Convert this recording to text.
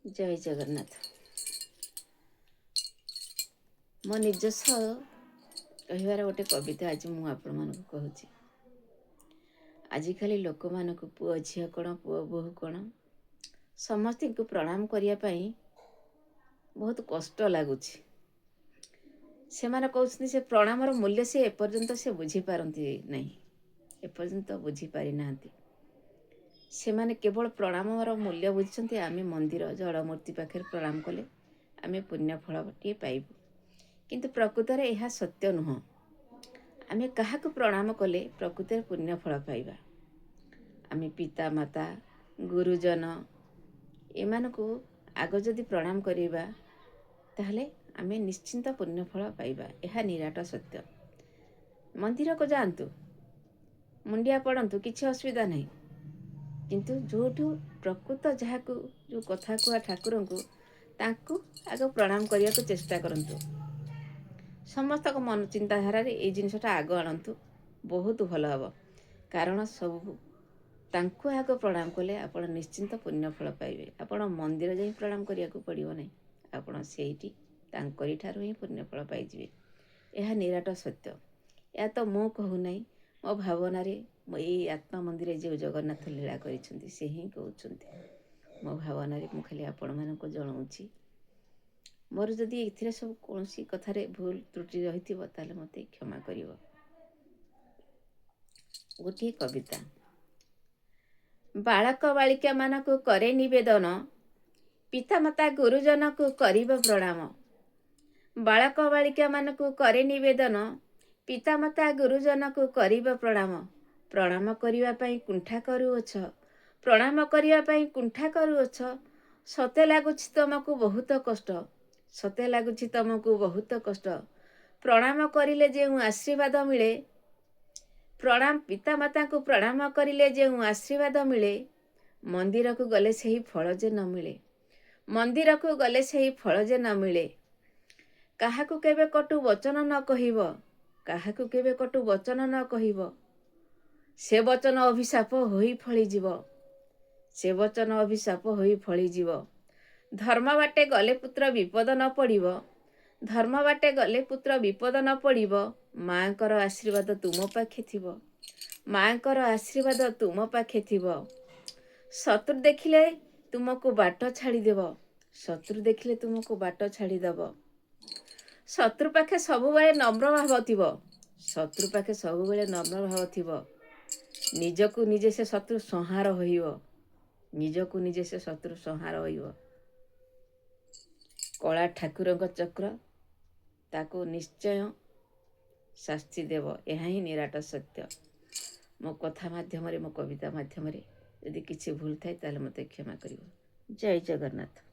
जय जगन्नाथ। मो निजस्व कहबार गोटे कविता आज मुझे आपण मानक कहूँ। आजिकल लोक मानक पुओ झील कौन पुओ बोहू कौन समस्त को प्रणाम करने बहुत कष्ट लगुच। से कहते से प्रणामर मूल्य से एपर्यंत से बुझीपारती नहीं, एपर्यंत बुझीपारी ना। से माने केवल प्रणामर मूल्य बुझते आम मंदिर जड़मूर्ति पाखे प्रणाम कले आम पुण्यफल टे पाइबू, किंतु प्रकृत में यह सत्य नुह। आम क्या प्रणाम कले प्रकृत पुण्यफल पाइबा। आम पिता माता गुरुजन एमान को आग जदि प्रणाम करिबा ताहले आम निश्चिंत पुण्यफल पाइबा। यह निराट सत्य। मंदिर को जातु मुंडिया पड़तु किसी असुविधा नहीं, किंतु जो प्रकृत जहाँ जो कथा कुआ ठाकुर को तांकु आग प्रणाम करने को चेष्टा करंतु। समस्त को मन चिंताधारा ये जिनसटा आग आणतु, बहुत भल हम। कारण सब तांकु आग प्रणाम कले आपण निश्चिंत पुण्यफल पाइबे। आपण मंदिर जाई प्रणाम करिया को पड़िबो नहीं, आपण सेठी तांकरी ठारू ही पुण्यफल पाइजिबे। यह निराट सत्य। या तो मु कहू नहीं, मो भावना रे ये आत्मा मंदिर जो जगन्नाथ लीला करिसेंती से ही कहउछंती। मो भावना रे मु खाली आपण मानको जणाउछि। मोर जदि एथिरे सब कोनसी कथारे भूल त्रुटि रहिथिबो ताले मते क्षमा करिवो। गोटे कविता। बालक बालिका मानकु करे निवेदन, पितामाता गुरुजन को करिब प्रणाम। बालक बालिका मानकु करे निवेदन, पितामाता गुरुजन को करिब प्रणाम। प्रणाम करिवा पई कुंठा करूअछ, प्रणाम करिवा पई कुंठा करूअछ। सते लागुछि तमको बहुत कष्ट, सते लागुछि तमको बहुत कष्ट। प्रणाम करिले जेउ आशीर्वाद मिले, प्रणाम पितामाता को प्रणाम करिले जेउ आशीर्वाद मिले। मंदिर को गले सही फल जे न मिले, मंदिर को गले सही फल जे न मिले। काहाकु केबे कटु वचन न कहिब, काहाकु केबे कटु वचन न कहिब। से वचन अभिशाप होई फली जीव, से वचन अभिशाप होई फली जीव। धर्म बाटे गले पुत्र विपद न पड़िब, धर्म बाटे गले पुत्र विपद न पड़िब। मांकर आशीर्वाद तुम पाखे थिब, मांकर आशीर्वाद तुम पाखे थिब। शत्रु देखिले तुमको बाट छाड़ी देव, शत्रु देखिले तुमको बाट छाड़ी देव। शत्रु पाखे सबुबेले नम्र भाव थिब, शत्रु पाखे सबुबेले नम्र भाव थिब। निजकु निजे से शत्रु संहार होइब, निजकु निजे से शत्रु संहार होइब। कला ठाकुरଙ୍କ चक्र ताको निश्चय शास्ति देव। यह ही निराट सत्य। मो कथा माध्यम मो कविता माध्यम यदि किसी भूल थाए ताले मते क्षमा करिवो। जय जगन्नाथ।